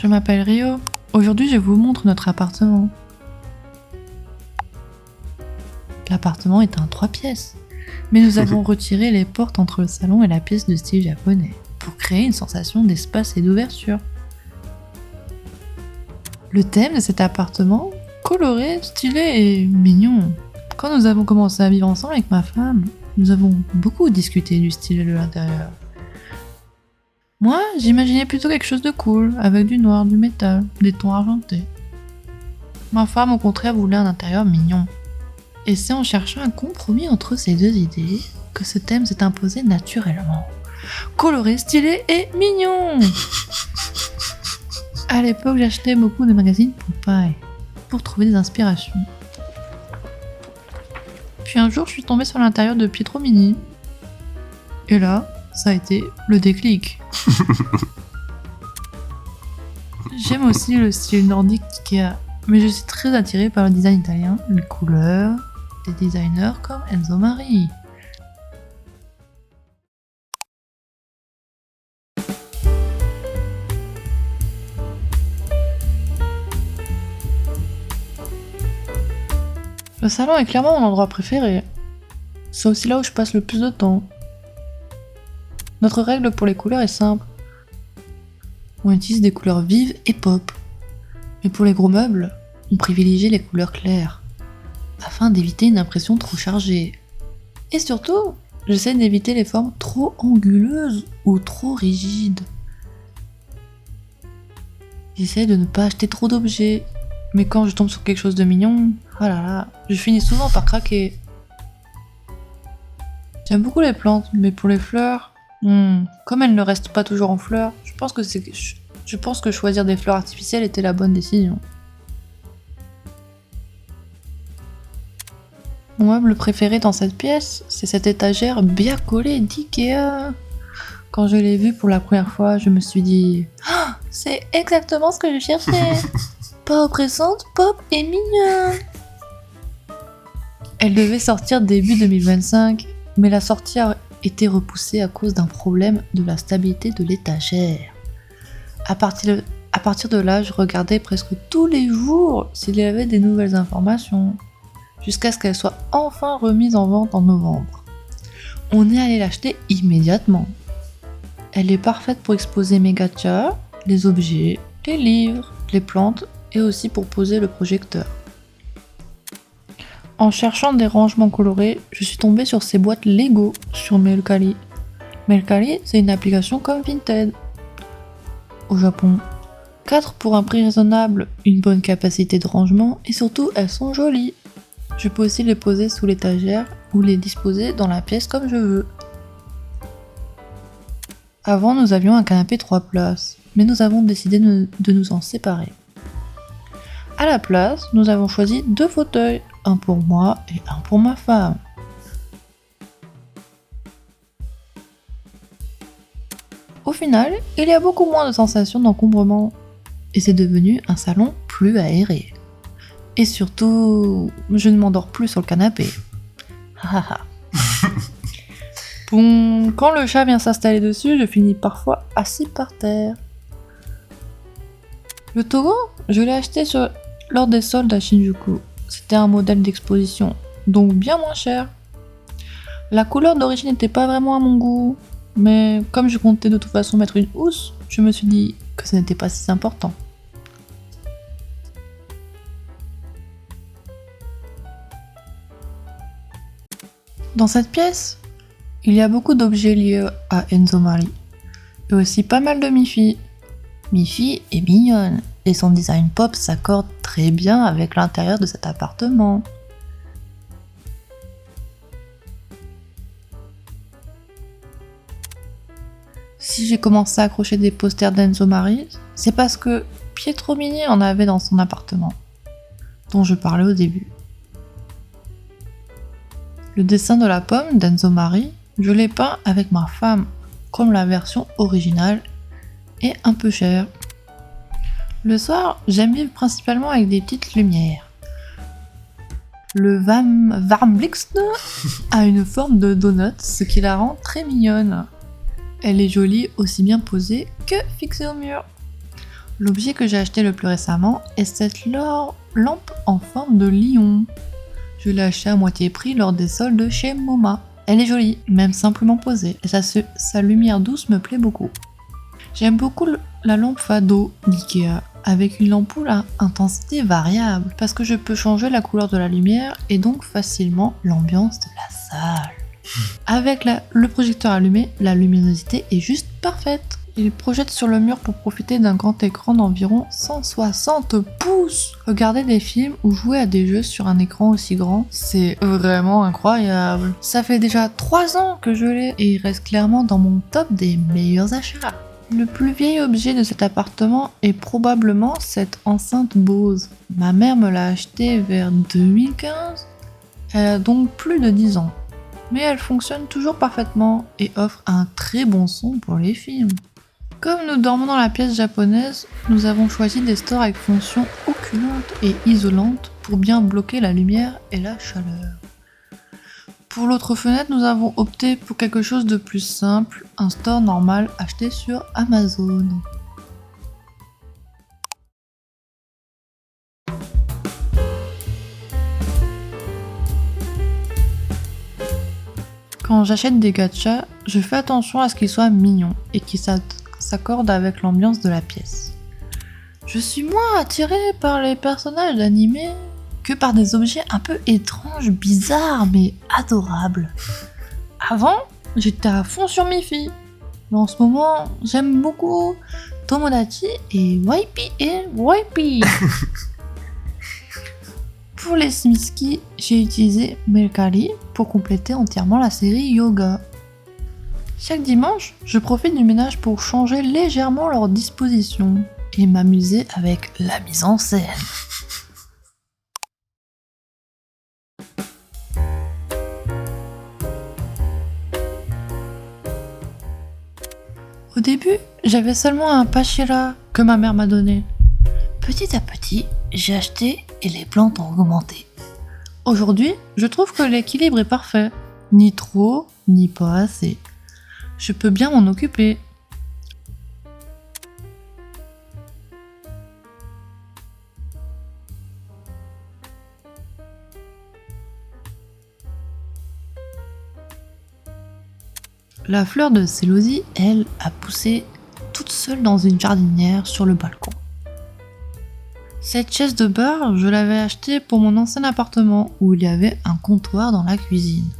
Je m'appelle Rio. Aujourd'hui, je vous montre notre appartement. L'appartement est un 3 pièces, mais nous avons retiré les portes entre le salon et la pièce de style japonais pour créer une sensation d'espace et d'ouverture. Le thème de cet appartement, coloré, stylé et mignon. Quand nous avons commencé à vivre ensemble avec ma femme, nous avons beaucoup discuté du style de l'intérieur. Moi, j'imaginais plutôt quelque chose de cool, avec du noir, du métal, des tons argentés. Ma femme, au contraire, voulait un intérieur mignon. Et c'est en cherchant un compromis entre ces deux idées que ce thème s'est imposé naturellement. Coloré, stylé et mignon. À l'époque, j'achetais beaucoup de magazines Popeye pour trouver des inspirations. Puis un jour, je suis tombée sur l'intérieur de Pietro Mini. Et là, ça a été le déclic. J'aime aussi le style nordique d'Ikea, mais je suis très attirée par le design italien, les couleurs, des designers comme Enzo Mari. Le salon est clairement mon endroit préféré. C'est aussi là où je passe le plus de temps. Notre règle pour les couleurs est simple. On utilise des couleurs vives et pop. Mais pour les gros meubles, on privilégie les couleurs claires, afin d'éviter une impression trop chargée. Et surtout, j'essaie d'éviter les formes trop anguleuses ou trop rigides. J'essaie de ne pas acheter trop d'objets, mais quand je tombe sur quelque chose de mignon, oh là là, je finis souvent par craquer. J'aime beaucoup les plantes, mais pour les fleurs, comme elles ne restent pas toujours en fleurs, je pense que choisir des fleurs artificielles était la bonne décision. Mon meuble préféré dans cette pièce, c'est cette étagère bien collée d'Ikea. Quand je l'ai vue pour la première fois, je me suis dit oh, c'est exactement ce que je cherchais. Pas oppressante, pop et mignonne. Elle devait sortir début 2025, mais la sortie a été repoussée à cause d'un problème de la stabilité de l'étagère. À partir de là, je regardais presque tous les jours s'il y avait des nouvelles informations, jusqu'à ce qu'elle soit enfin remise en vente en novembre. On est allé l'acheter immédiatement. Elle est parfaite pour exposer mes gachas, les objets, les livres, les plantes et aussi pour poser le projecteur. En cherchant des rangements colorés, je suis tombée sur ces boîtes Lego sur Mercari. Mercari, c'est une application comme Vinted. Au Japon, 4 pour un prix raisonnable, une bonne capacité de rangement et surtout elles sont jolies. Je peux aussi les poser sous l'étagère ou les disposer dans la pièce comme je veux. Avant, nous avions un canapé 3 places, mais nous avons décidé de nous en séparer. À la place, nous avons choisi 2 fauteuils, un pour moi et un pour ma femme. Au final, il y a beaucoup moins de sensations d'encombrement, et c'est devenu un salon plus aéré. Et surtout, je ne m'endors plus sur le canapé. Bon, quand le chat vient s'installer dessus, je finis parfois assis par terre. Le taureau, je l'ai acheté lors des soldes à Shinjuku. C'était un modèle d'exposition, donc bien moins cher. La couleur d'origine n'était pas vraiment à mon goût, mais comme je comptais de toute façon mettre une housse, je me suis dit que ce n'était pas si important. Dans cette pièce, il y a beaucoup d'objets liés à Enzo Mari, et aussi pas mal de mi-fi. Mi-fi est mignonne, et son design pop s'accorde très bien avec l'intérieur de cet appartement. Si j'ai commencé à accrocher des posters d'Enzo Mari, c'est parce que Pietro Mini en avait dans son appartement, dont je parlais au début. Le dessin de la pomme d'Enzo Mari, je l'ai peint avec ma femme, comme la version originale, et un peu cher. Le soir, j'aime vivre principalement avec des petites lumières. Le Warmblixt a une forme de donut, ce qui la rend très mignonne. Elle est jolie aussi bien posée que fixée au mur. L'objet que j'ai acheté le plus récemment est cette lampe en forme de lion. Je l'ai achetée à moitié prix lors des soldes chez MoMA. Elle est jolie, même simplement posée, et sa lumière douce me plaît beaucoup. J'aime beaucoup la lampe Fado d'Ikea, avec une ampoule à intensité variable, parce que je peux changer la couleur de la lumière et donc facilement l'ambiance de la salle. Avec le projecteur allumé, la luminosité est juste parfaite. Il projette sur le mur pour profiter d'un grand écran d'environ 160 pouces. Regarder des films ou jouer à des jeux sur un écran aussi grand, c'est vraiment incroyable. Ça fait déjà 3 ans que je l'ai et il reste clairement dans mon top des meilleurs achats. Le plus vieil objet de cet appartement est probablement cette enceinte Bose. Ma mère me l'a achetée vers 2015. Elle a donc plus de 10 ans. Mais elle fonctionne toujours parfaitement et offre un très bon son pour les films. Comme nous dormons dans la pièce japonaise, nous avons choisi des stores avec fonction occulante et isolante pour bien bloquer la lumière et la chaleur. Pour l'autre fenêtre, nous avons opté pour quelque chose de plus simple, un store normal acheté sur Amazon. Quand j'achète des gachas, je fais attention à ce qu'ils soient mignons et qu'ils s'accordent avec l'ambiance de la pièce. Je suis moins attirée par les personnages d'animé que par des objets un peu étranges, bizarres, mais adorables. Avant, j'étais à fond sur Miffy. Mais en ce moment, j'aime beaucoup Tomodachi et Waipi. Pour les Smiski, j'ai utilisé Mercari pour compléter entièrement la série Yoga. Chaque dimanche, je profite du ménage pour changer légèrement leur disposition et m'amuser avec la mise en scène. Au début, j'avais seulement un Pachira que ma mère m'a donné. Petit à petit, j'ai acheté et les plantes ont augmenté. Aujourd'hui, je trouve que l'équilibre est parfait. Ni trop, ni pas assez. Je peux bien m'en occuper. La fleur de célosie, elle, a poussé toute seule dans une jardinière sur le balcon. Cette chaise de bar, je l'avais achetée pour mon ancien appartement où il y avait un comptoir dans la cuisine.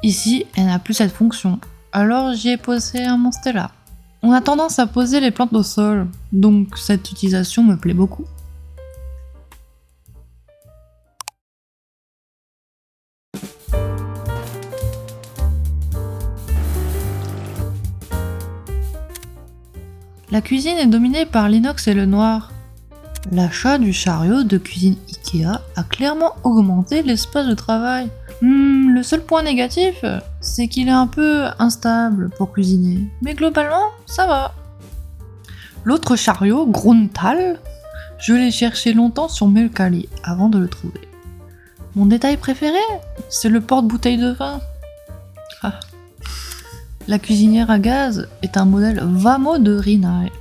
Ici, elle n'a plus cette fonction, alors j'y ai posé un monstera. On a tendance à poser les plantes au sol, donc cette utilisation me plaît beaucoup. La cuisine est dominée par l'inox et le noir. L'achat du chariot de cuisine Ikea a clairement augmenté l'espace de travail. Le seul point négatif, c'est qu'il est un peu instable pour cuisiner, mais globalement, ça va. L'autre chariot, Gruntal, je l'ai cherché longtemps sur Mercari avant de le trouver. Mon détail préféré, c'est le porte-bouteille de vin. Ah. La cuisinière à gaz est un modèle Vamo de Rinnai.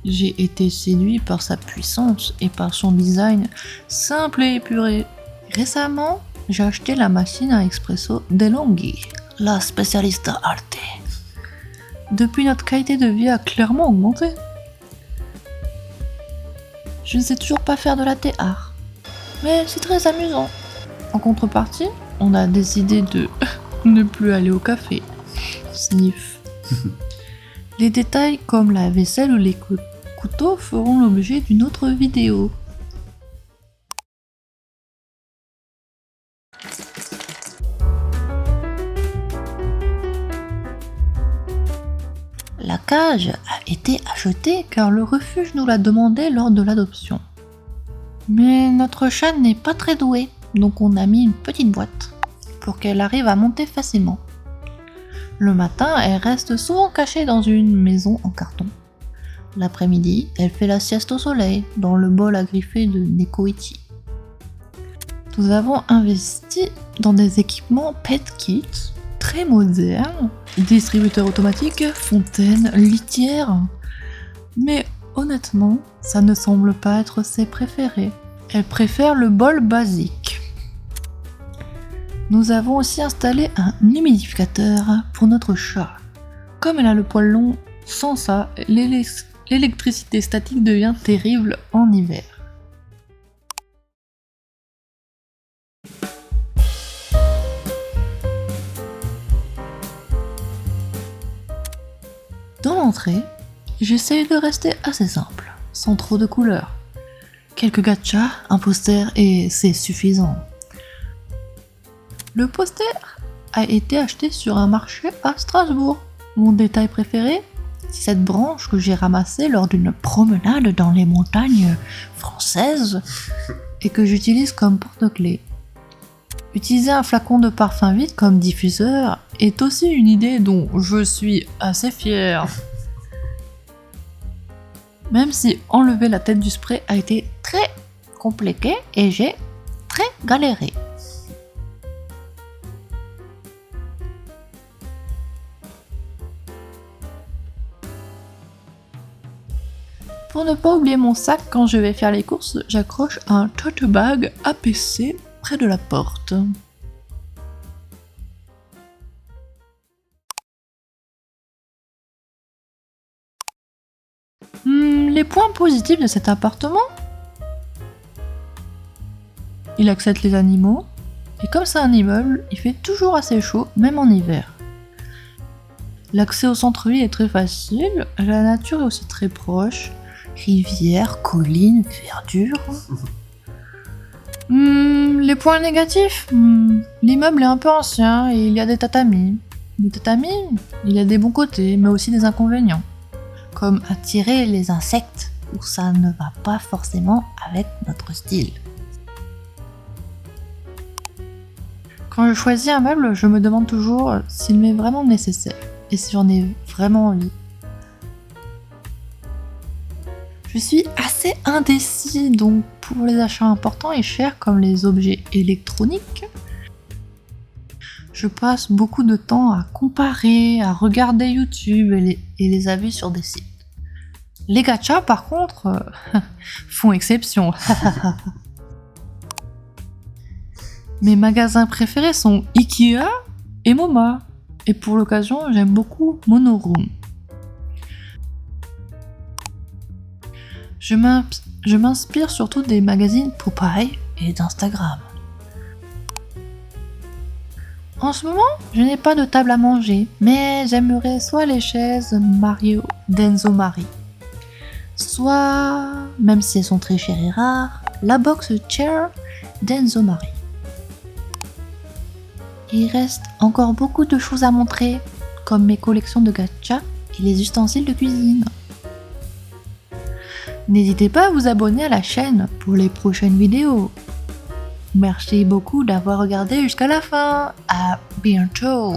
J'ai été séduit par sa puissance et par son design simple et épuré. Récemment, j'ai acheté la machine à espresso DeLonghi, la spécialiste Arte. Depuis, notre qualité de vie a clairement augmenté. Je ne sais toujours pas faire de latte art, mais c'est très amusant. En contrepartie, on a décidé de ne plus aller au café. Sniff. Les détails comme la vaisselle ou les couteaux feront l'objet d'une autre vidéo. La cage a été achetée car le refuge nous l'a demandé lors de l'adoption. Mais notre chat n'est pas très douée, donc on a mis une petite boîte pour qu'elle arrive à monter facilement. Le matin, elle reste souvent cachée dans une maison en carton. L'après-midi, elle fait la sieste au soleil, dans le bol à griffer de Nekoichi. Nous avons investi dans des équipements pet kits très modernes, distributeurs automatiques, fontaines, litières. Mais Honnêtement, ça ne semble pas être ses préférés. Elle préfère le bol basique. Nous avons aussi installé un humidificateur pour notre chat. Comme elle a le poil long, sans ça, l'électricité statique devient terrible en hiver. Dans l'entrée, j'essaye de rester assez simple, sans trop de couleurs. Quelques gachas, un poster et c'est suffisant. Le poster a été acheté sur un marché à Strasbourg. Mon détail préféré, c'est cette branche que j'ai ramassée lors d'une promenade dans les montagnes françaises et que j'utilise comme porte-clés. Utiliser un flacon de parfum vide comme diffuseur est aussi une idée dont je suis assez fière. Même si enlever la tête du spray a été très compliqué et j'ai très galéré. Pour ne pas oublier mon sac quand je vais faire les courses, j'accroche un tote bag APC près de la porte. Les points positifs de cet appartement? Il accepte les animaux, et comme c'est un immeuble, il fait toujours assez chaud, même en hiver. L'accès au centre-ville est très facile, la nature est aussi très proche. Rivière, collines, verdure. Les points négatifs, l'immeuble est un peu ancien et il y a des tatamis. Les tatamis, il y a des bons côtés, mais aussi des inconvénients. Comme attirer les insectes, où ça ne va pas forcément avec notre style. Quand je choisis un meuble, je me demande toujours s'il m'est vraiment nécessaire et si j'en ai vraiment envie. Je suis assez indécis, donc pour les achats importants et chers comme les objets électroniques, je passe beaucoup de temps à comparer, à regarder YouTube et les avis sur des sites. Les gachas, par contre, font exception. Mes magasins préférés sont Ikea et MoMA, et pour l'occasion, j'aime beaucoup Monoroom. Je m'inspire surtout des magazines Popeye et d'Instagram. En ce moment, je n'ai pas de table à manger, mais j'aimerais soit les chaises Mario d'Enzo Mari, soit, même si elles sont très chères et rares, la box chair d'Enzo Mari. Il reste encore beaucoup de choses à montrer, comme mes collections de gachas et les ustensiles de cuisine. N'hésitez pas à vous abonner à la chaîne pour les prochaines vidéos. Merci beaucoup d'avoir regardé jusqu'à la fin. À bientôt.